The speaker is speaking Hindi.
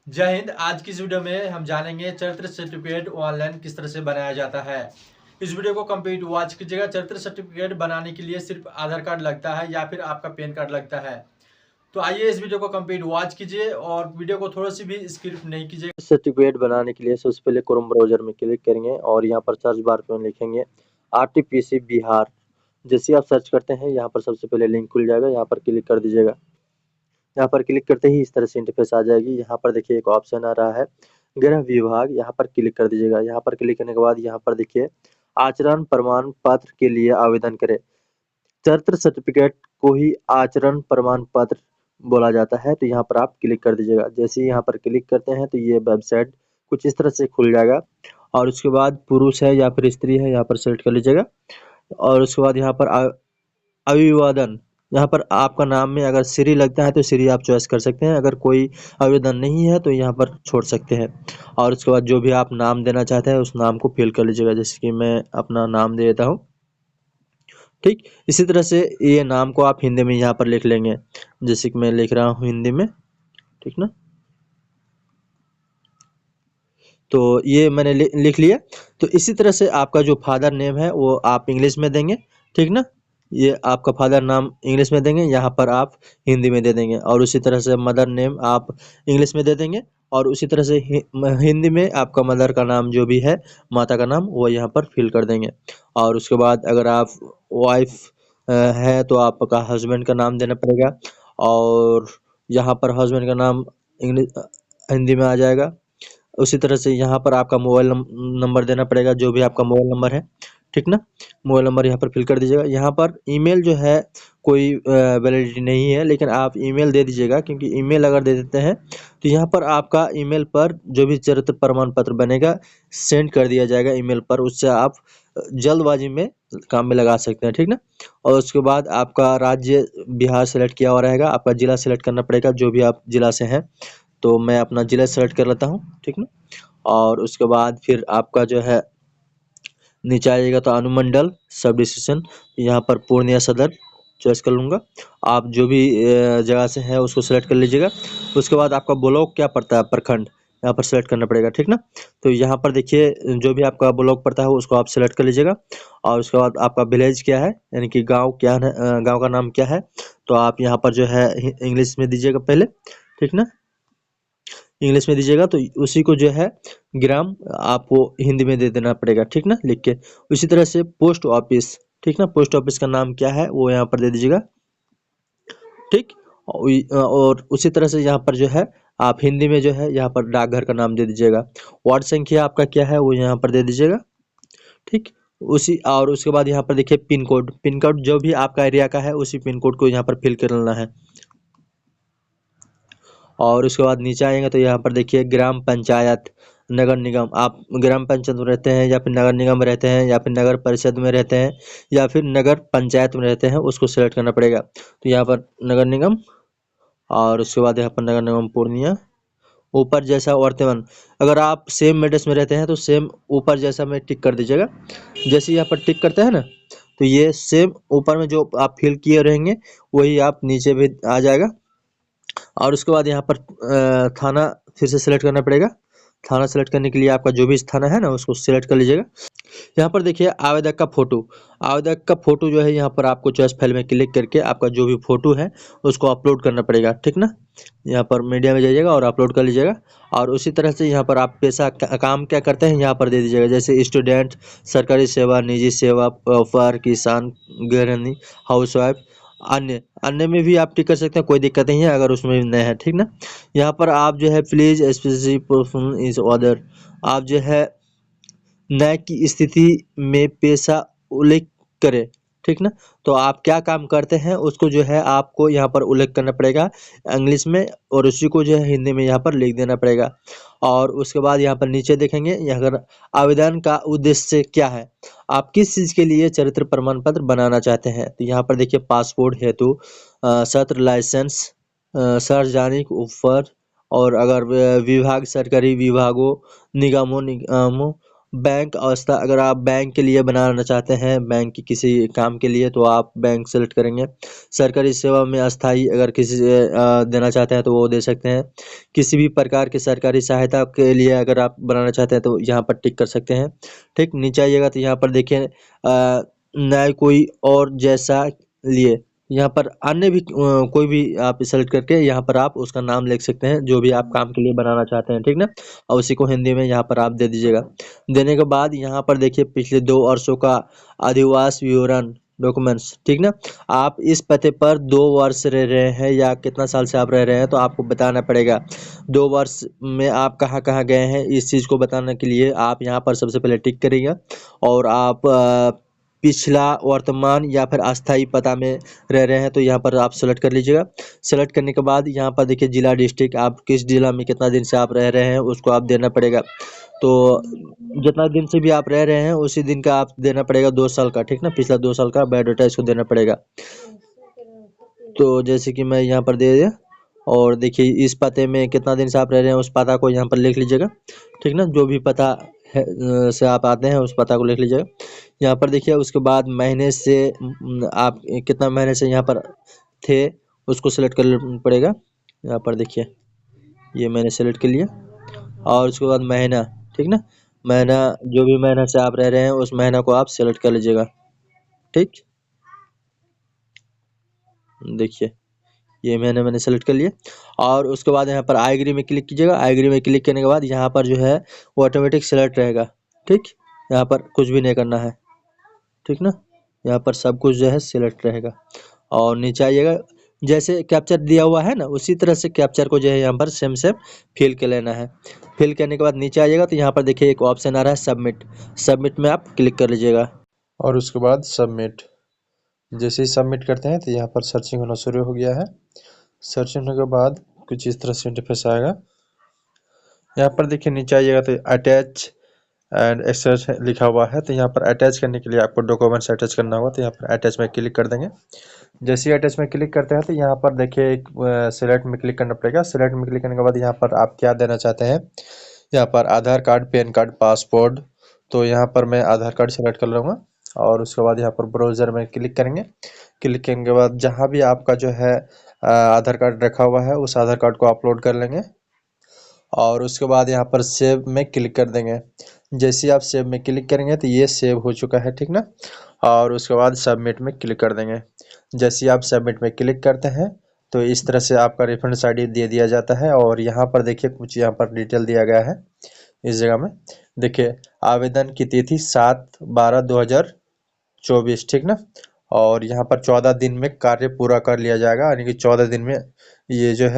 जय हिंद। आज की इस वीडियो में हम जानेंगे चरित्र सर्टिफिकेट ऑनलाइन किस तरह से बनाया जाता है। इस वीडियो को कंप्लीट वॉच कीजिएगा। चरित्र सर्टिफिकेट बनाने के लिए सिर्फ आधार कार्ड लगता है या फिर आपका पैन कार्ड लगता है। तो आइए इस वीडियो को कंप्लीट वॉच कीजिए और वीडियो को थोड़ा सी भी स्किप नहीं कीजिए। सर्टिफिकेट बनाने के लिए सबसे पहले क्रोम ब्राउजर में क्लिक करेंगे और यहाँ पर सर्च बार में लिखेंगे RTPC बिहार। जैसे आप सर्च करते हैं यहाँ पर सबसे पहले लिंक खुल जाएगा, यहाँ पर क्लिक कर दीजिएगा। यहाँ पर क्लिक करते ही इस तरह से इंटरफेस आ जाएगी। यहाँ पर देखिए एक ऑप्शन आ रहा है गृह विभाग, यहाँ पर क्लिक कर दीजिएगा। यहाँ पर क्लिक करने के बाद यहाँ पर देखिए आचरण प्रमाण पत्र के लिए आवेदन करें। चरित्र सर्टिफिकेट को ही आचरण प्रमाण पत्र बोला जाता है, तो यहाँ पर आप क्लिक कर दीजिएगा। जैसे ही यहाँ पर क्लिक करते हैं तो ये वेबसाइट कुछ इस तरह से खुल जाएगा और उसके बाद पुरुष है या फिर स्त्री है यहाँ पर सेलेक्ट कर लीजिएगा। और उसके बाद यहाँ पर अभिवादन, यहाँ पर आपका नाम में अगर श्री लगता है तो श्री आप चॉइस कर सकते हैं, अगर कोई आवेदन नहीं है तो यहाँ पर छोड़ सकते हैं। और उसके बाद जो भी आप नाम देना चाहते हैं उस नाम को फिल कर लीजिएगा। जैसे कि मैं अपना नाम दे देता हूँ। ठीक, इसी तरह से ये नाम को आप हिंदी में यहाँ पर लिख लेंगे, जैसे कि मैं लिख रहा हूँ हिंदी में। ठीक ना, तो ये मैंने लिख लिया। तो इसी तरह से आपका जो फादर नेम है वो आप इंग्लिश में देंगे। ठीक ना, ये आपका फादर नाम इंग्लिश में देंगे, यहाँ पर आप हिंदी में दे देंगे। और उसी तरह से मदर नेम आप इंग्लिश में दे देंगे और उसी तरह से हिंदी में आपका मदर का नाम जो भी है, माता का नाम, वो यहाँ पर फिल कर देंगे। और उसके बाद अगर आप वाइफ है तो आपका हस्बैंड का नाम देना पड़ेगा और यहाँ पर हस्बैंड का नाम इंग्लिश हिंदी में आ जाएगा। उसी तरह से यहाँ पर आपका मोबाइल नंबर देना पड़ेगा, जो भी आपका मोबाइल नंबर है। ठीक ना, मोबाइल नंबर यहाँ पर फिल कर दीजिएगा। यहाँ पर ईमेल जो है कोई वैलिडिटी नहीं है, लेकिन आप ईमेल दे दीजिएगा, क्योंकि ईमेल अगर दे देते हैं तो यहाँ पर आपका ईमेल पर जो भी चरित्र प्रमाण पत्र बनेगा सेंड कर दिया जाएगा ईमेल पर। उससे आप जल्दबाजी में काम में लगा सकते हैं। ठीक ना, और उसके बाद आपका राज्य बिहार सेलेक्ट किया हुआ रहेगा, आपका जिला सेलेक्ट करना पड़ेगा जो भी आप जिला से हैं। तो मैं अपना जिला सेलेक्ट कर लेता हूँ। ठीक ना, और उसके बाद फिर आपका जो है नीचे आइएगा तो अनुमंडल सब डिवीजन, यहाँ पर पूर्णिया सदर चॉइस कर लूँगा। आप जो भी जगह से है उसको सेलेक्ट कर लीजिएगा। उसके बाद आपका ब्लॉक क्या पड़ता है, प्रखंड, यहाँ पर सेलेक्ट करना पड़ेगा। ठीक ना, तो यहाँ पर देखिए जो भी आपका ब्लॉक पड़ता है उसको आप सेलेक्ट कर लीजिएगा। और उसके बाद आपका विलेज क्या है, यानी कि गाँव क्या है, गाँव का नाम क्या है, तो आप यहाँ पर जो है इंग्लिश में दीजिएगा पहले। ठीक ना, इंग्लिश में दीजिएगा तो उसी को जो है ग्राम आपको हिंदी में दे देना पड़ेगा। ठीक ना, लिख के। उसी तरह से पोस्ट ऑफिस, ठीक ना, पोस्ट ऑफिस का नाम क्या है वो यहाँ पर दे दीजिएगा। ठीक, और उसी तरह से यहाँ पर जो है आप हिंदी में जो है यहाँ पर डाकघर का नाम दे दीजिएगा। वार्ड संख्या आपका क्या है वो यहाँ पर दे दीजिएगा। ठीक, उसी और उसके बाद यहाँ पर देखिए पिन कोड, पिन कोड जो भी आपका एरिया का है उसी पिन कोड को यहाँ पर फिल कर लेना है। और उसके बाद नीचे आएंगे तो यहाँ पर देखिए ग्राम पंचायत, नगर निगम, आप ग्राम पंचायत में रहते हैं या फिर नगर निगम में रहते हैं या फिर नगर परिषद में रहते हैं या फिर नगर पंचायत में रहते हैं, उसको सेलेक्ट करना पड़ेगा। तो यहाँ पर नगर निगम और उसके बाद यहाँ पर नगर निगम पूर्णिया। ऊपर जैसा वर्तमान, अगर आप सेम एड्रेस में रहते हैं तो सेम ऊपर जैसा में टिक कर दीजिएगा। जैसे यहाँ पर टिक करते हैं ना तो ये सेम ऊपर में जो आप फिल किए रहेंगे वही आप नीचे भी आ जाएगा। और उसके बाद यहाँ पर थाना फिर से सेलेक्ट करना पड़ेगा। थाना सेलेक्ट करने के लिए आपका जो भी थाना है ना उसको सेलेक्ट कर लीजिएगा। यहाँ पर देखिए आवेदक का फोटो, आवेदक का फोटो जो है यहाँ पर आपको चॉइस फाइल में क्लिक करके आपका जो भी फोटो है उसको अपलोड करना पड़ेगा। ठीक ना, यहाँ पर मीडिया में जाइएगा और अपलोड कर लीजिएगा। और उसी तरह से यहाँ पर आप पैसा काम क्या करते हैं यहाँ पर दे दीजिएगा, जैसे स्टूडेंट, सरकारी सेवा, निजी सेवा, पर किसान, गृहिणी, हाउसवाइफ, अन्य अन्य में भी आप टिक कर सकते हैं, कोई दिक्कत नहीं है अगर उसमें भी नहीं है। ठीक ना, यहाँ पर आप जो है please specific person is order, आप जो है न्याय की स्थिति में पेशा उल्लेख करें। ठीक ना, तो आप क्या काम करते हैं उसको जो है आपको यहाँ पर उल्लेख करना पड़ेगा इंग्लिश में और उसी को जो है हिंदी में यहाँ पर लिख देना पड़ेगा। और उसके बाद यहाँ पर नीचे देखेंगे अगर आवेदन का उद्देश्य क्या है, आप किस चीज़ के लिए चरित्र प्रमाण पत्र बनाना चाहते हैं, तो यहाँ पर देखिए पासपोर्ट हेतु, सत्र लाइसेंस, सार्वजनिक ऊपर, और अगर विभाग सरकारी विभागों, निगमों बैंक अवस्था, अगर आप बैंक के लिए बनाना चाहते हैं, बैंक की किसी काम के लिए, तो आप बैंक सेलेक्ट करेंगे। सरकारी सेवा में अस्थाई अगर किसी से देना चाहते हैं तो वो दे सकते हैं। किसी भी प्रकार की सरकारी सहायता के लिए अगर आप बनाना चाहते हैं तो यहाँ पर टिक कर सकते हैं। ठीक, नीचे आइएगा तो यहाँ पर देखिए नया कोई और जैसा लिए, यहाँ पर अन्य भी कोई भी आप सेलेक्ट करके यहाँ पर आप उसका नाम लिख सकते हैं, जो भी आप काम के लिए बनाना चाहते हैं, ठीक ना। और उसी को हिंदी में यहाँ पर आप दे दीजिएगा। देने के बाद यहाँ पर देखिए पिछले 2 वर्षों का अधिवास विवरण डॉक्यूमेंट्स, ठीक ना। आप इस पते पर 2 वर्ष रह रहे हैं या कितना साल से आप रह रहे हैं, तो आपको बताना पड़ेगा 2 वर्ष में आप कहाँ कहाँ गए हैं। इस चीज़ को बताने के लिए आप यहाँ पर सबसे पहले टिक करिएगा, और आप पिछला, वर्तमान या फिर अस्थाई पता में रह रहे हैं तो यहाँ पर आप सेलेक्ट कर लीजिएगा। सेलेक्ट करने के बाद यहाँ पर देखिए जिला, डिस्ट्रिक्ट, आप किस जिला में कितना दिन से आप रह रहे हैं उसको आप देना पड़ेगा। तो जितना दिन से भी आप रह रहे हैं उसी दिन का आप देना पड़ेगा 2 साल का, ठीक ना। पिछला 2 साल का बायोडाटा इसको देना पड़ेगा। तो जैसे कि मैं यहाँ पर दे दिया, और देखिए इस पते में कितना दिन से आप रह रहे हैं उस पता को यहाँ पर लिख लीजिएगा, ठीक ना। जो भी पता है से आप आते हैं उस पता को लिख लीजिएगा यहाँ पर। देखिए उसके बाद महीने से आप कितना महीने से यहाँ पर थे उसको सेलेक्ट कर पड़ेगा। यहाँ पर देखिए ये मैंने सेलेक्ट कर लिया, और उसके बाद महीना, ठीक ना। महीना, जो भी महीना से आप रह रहे हैं उस महीना को आप सेलेक्ट कर लीजिएगा, ठीक। देखिए ये मैंने सेलेक्ट कर लिया, और उसके बाद यहाँ पर आई एग्री में क्लिक कीजिएगा। आई एग्री में क्लिक करने के बाद यहाँ पर जो है वो ऑटोमेटिक सेलेक्ट रहेगा, ठीक। यहाँ पर कुछ भी नहीं करना है, ठीक ना। यहाँ पर सब कुछ जो है सिलेक्ट रहेगा, और नीचे आइएगा, जैसे कैप्चर दिया हुआ है ना उसी तरह से कैप्चर को जो है यहाँ पर सेम फिल कर लेना है। फिल करने के बाद नीचे आइएगा तो यहाँ पर देखिए एक ऑप्शन आ रहा है सबमिट। सबमिट में आप क्लिक कर लीजिएगा, और उसके बाद सबमिट। जैसे ही सबमिट करते हैं तो यहाँ पर सर्चिंग होना शुरू हो गया है। सर्चिंग होने के बाद कुछ इस तरह से इंटरफेस आएगा। यहाँ पर देखिए नीचे आइएगा तो अटैच एंड एक्सेस लिखा हुआ है, तो यहाँ पर अटैच करने के लिए आपको डॉक्यूमेंट्स अटैच करना होगा, तो यहाँ पर अटैच में क्लिक कर देंगे। जैसे ही अटैच में क्लिक करते हैं तो यहाँ पर देखिए एक सिलेक्ट में क्लिक करना पड़ेगा। सिलेक्ट में क्लिक करने के बाद यहाँ पर आप क्या देना चाहते हैं, यहाँ पर आधार कार्ड, पैन कार्ड, पासपोर्ट, तो यहाँ पर मैं आधार कार्ड सेलेक्ट कर लूँगा। और उसके बाद यहाँ पर ब्राउज़र में क्लिक करेंगे। क्लिक करने के बाद जहाँ भी आपका जो है आधार कार्ड रखा हुआ है उस आधार कार्ड को अपलोड कर लेंगे, और उसके बाद यहाँ पर सेव में क्लिक कर देंगे। जैसे आप सेव में क्लिक करेंगे तो ये सेव हो चुका है, ठीक ना। और उसके बाद सबमिट में क्लिक कर देंगे। जैसे आप सबमिट में क्लिक करते हैं तो इस तरह से आपका रिफंड आईडी दे दिया जाता है। और यहाँ पर देखिए कुछ यहाँ पर डिटेल दिया गया है इस जगह में। देखिए आवेदन की तिथि 7/12/2024, ठीक ना। और यहाँ पर 14 दिन में कार्य पूरा कर लिया जाएगा, यानी कि 14 दिन में ये जो है